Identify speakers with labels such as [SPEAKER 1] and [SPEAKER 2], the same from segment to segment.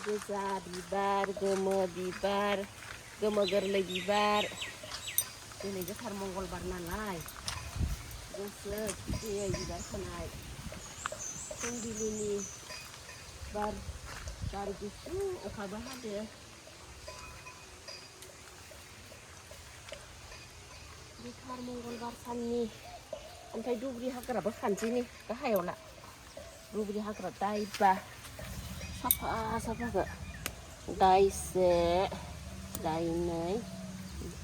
[SPEAKER 1] गोजा बिबार गोमो बिबार गोमो गोरलै बिबार दिनै गोथार मंगलबार नालाय गोसो खुसियै बिबार खानाय फुंबिलिनि बार गुसु अखाबो हादो गोथार मंगलबार साननि ओमफ्राय दुब्रि हाग्राबो खानसैनि गाहायावला दुब्रि हाग्रा दायबा साफा साफाखौ दायसे दायनै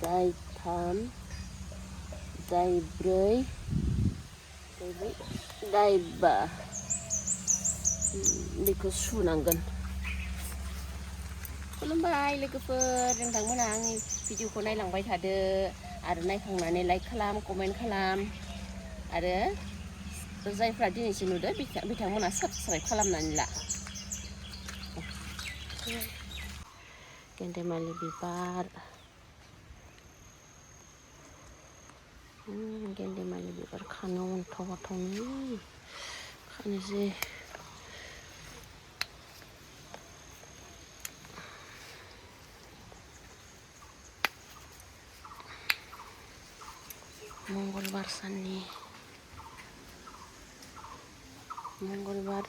[SPEAKER 1] दायथाम दायब्रै दायबा बेखौ सुनांगोन। खुलुमबाय लोगोफोर, नोंथांमोना आंनि भिडिअखौ नायलांबाय थादो आरो नायखांनानै लाइक खालाम कमेन्ट खालाम आरो जायफ्रा दिनैसो नुदो बिथांमोना साबस्क्राइब खालामनानै ला। गेन्देमालि बिबार गेन्देमालि बिबार खानो अन्थाव बाथावनो खानोसै। मंगलबार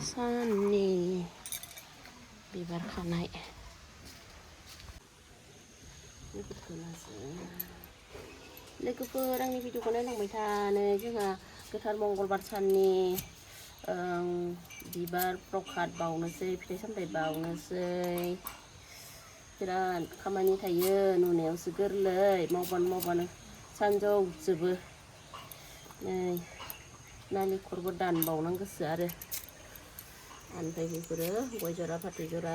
[SPEAKER 1] साननि बिबार खानाय लोगोफोर आंनि भिडिअखौ नायलांबाय था। नै जोंहा गोथार मंगलबार साननि बिबार प्रसाद बावनोसै, फिथाइ सामथाइ बावनोसै। बिराद खामानि थायो, नुनायावसो गोरलै मावबानो सानजौजोबो। नै नालेंखरबो दानबावनांगौसो आरो ओमफ्राय बेफोरो गय जरा फाथै जरा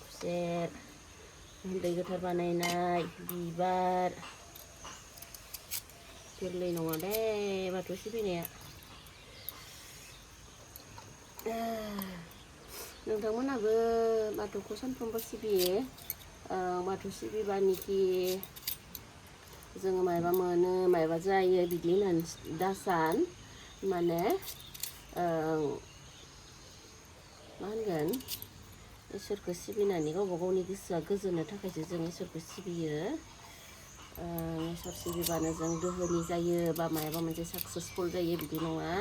[SPEAKER 1] खुसेर दै गोथार बानायनाय बिबार गोरलै नङा दे बाथौ सिबिनाया। नोंथांमोनाबो बाथौखौ सानफ्रोमबो सिबियो। बाथौ सिबिबानिखि जोङो मायबा मोनो मायबा जायो बिदि होननानै दासान माने मा होनगोन इसोरखौ सिबिनानै गावबा गावनि गोसोआ गोजोननो थाखायसो जों इसोरखौ सिबियो। इसोर सिबिबानो जों दोहोनि जायो बा मायाबा मोनसे साक्सेसफुल जायो बिदि नङा।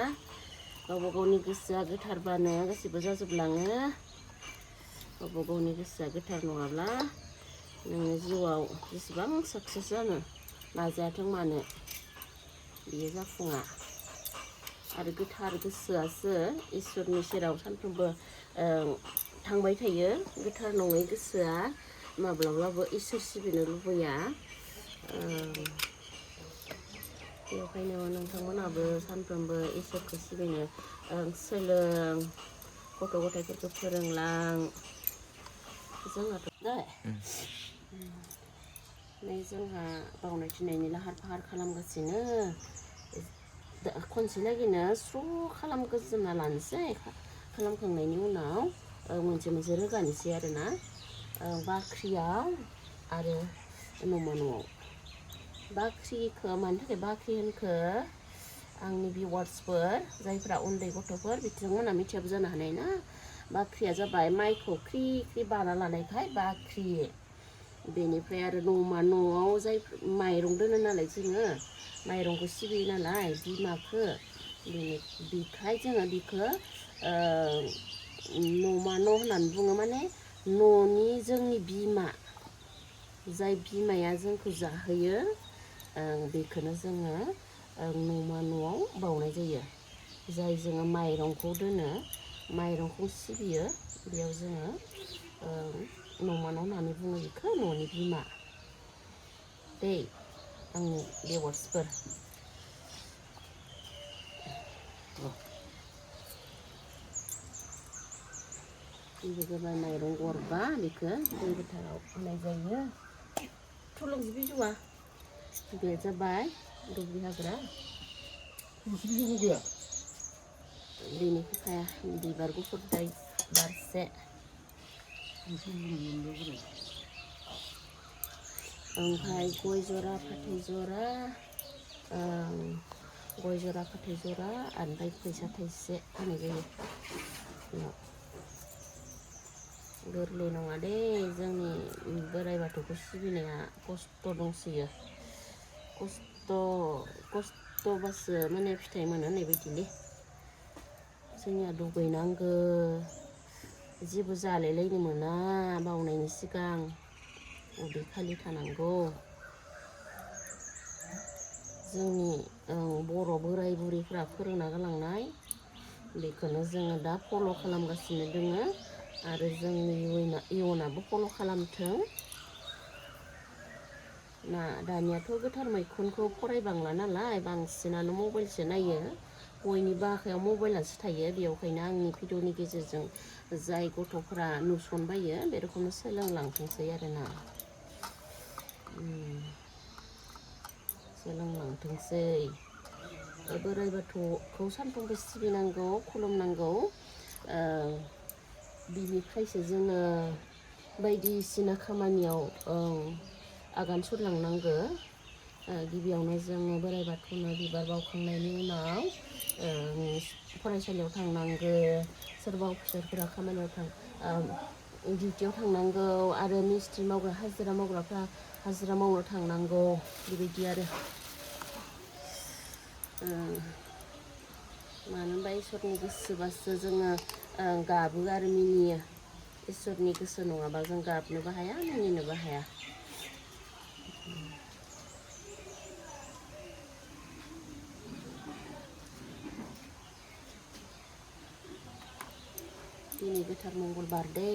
[SPEAKER 1] गावबा गावनि गोसोआ गोथारबानो गासिबो जाजोबलाङो। गावबा गावनि गोसोआ गोथार नङाब्ला नोङो जिउआव जेसेबां साक्सेस जानो नाजायाथों मानो बियो जाफुङा। आरो गोथार गोसोआसो इसोरनि सेराव सानफ्रोमबो थांबाय थायो। गोथार नङै गोसोआ माब्लाबाबो इसोर सिबिनो लुबैया। बेखायनो नोंथांमोनाबो सानफ्रोमबो इसोरखौ सिबिनो सोलों, गथ' गथायफोरखौ फोरोंलां। जोंहाथ' नै जोंहा बावनाय थिनायनि लाहार फाहार खालामगासिनो। खनसे लागैनो स्र' खालामग्रोजोबना लानोसै। खालामखांनायनि उनाव मोनसे मोनसे रोगानोसै आरोना बाख्रियाव आरो न'मा न'आव। बाख्रिखौ मानि थाखाय बाख्रि होनखो आंनि भिवार्सफोर जायफ्रा उन्दै गथ'फोर बिथांमोना मिथियाबो जानो हानाय ना। बाख्रिया जाबाय माइखौ ख्रि ख्रि बाना लानायखाय बाख्रि। बेनिफ्राय आरो न'मा न'आव जाय माइरं दोनो नालाय जोङो माइरंखौ सिबियो नालाय बिमाखौ बिखाय जोङो बिखौ न'मा न' होननानै बुङो। माने न'नि जोंनि बिमा जाय बिमाया जोंखौ जाहोयो बेखौनो जोङो न'मा न'आव बाउनाय जायो। जाय जोङो माइरंखौ दोनो माइरंखौ सिबियो बेयाव जोङो न'मा न' होननानै बुङो बेखौ न'नि बिमा दै आंनि भिवार्सफोर। बेबो जाबाय माइरं गरबा बेखौ दै गोथाराव होनाय जायो। थुलुंसि बिजौआ बे जाबाय दुब्रि हाग्रा। बेनि खफाया बिबार गुफुर बारसे ओमफ्राय गय जरा फाथै जरा ओमफ्राय फैसा थाइसे होनाय जायो बेयाव। गोरलै नङा दे जोंनि बोराइ बाथौखौ सिबिनाया खस्थ' दंसोयो। खस्थ'बासो माने फिथाइ मोनो होननाय बायदिलै। जोंनिया दुगैनांगो, जेबो जालायलायनो मोना बावनायनि सिगां, उदै खालि थानांगौ। जोंनि बर' बोराय बुरैफ्रा फोरोंना गालांनाय, बेखौनो जोङो दा फल' खालामगासिनो दोङो आरो जोंनि इयुनाबो फल' खालामथों। दानियाथ' गोथार मैखुनखौ फरायबांला नालाय, बांसिनानो मबाइलसो नायो। बयनिबो आखायाव मबाइलासो थायो, बेखायनो आंनि भिडिअनि गेजेरजों जाय गथ'फ्रा नुसनबायो बे रोखोमनो सोलोंलांथोंसै आरोना। सोलोंलांथोंसै। बोराइ बाथौखौ सानफ्रोमबो सिबिनांगौ, खुलुमनांगौ। बिनिफ्रायसो जोङो बायदिसिना खामानियाव आगान सुरलांनांगो। गिबियावनो जोङो बोराइ बाथौनो बिबार बावखांनायनि उनाव फरायसालियाव थांनांगो, सोरबा अफिसारफोरा डिउटियाव थांनांगौ आरो मिस्थ्रि मावग्रा, हाजिरा मावग्राफ्रा हाजिरा मावनो थांनांगौ, बेबायदि आरो। मानो होनबा इसोरनि गोसोबासो जोङो गाबो आरो मिनियो। इसोरनि गोसो नङाबा जों गाबनोबो हाया, मिनिनोबो हाया। दिनै गोथार मंगलबार दे।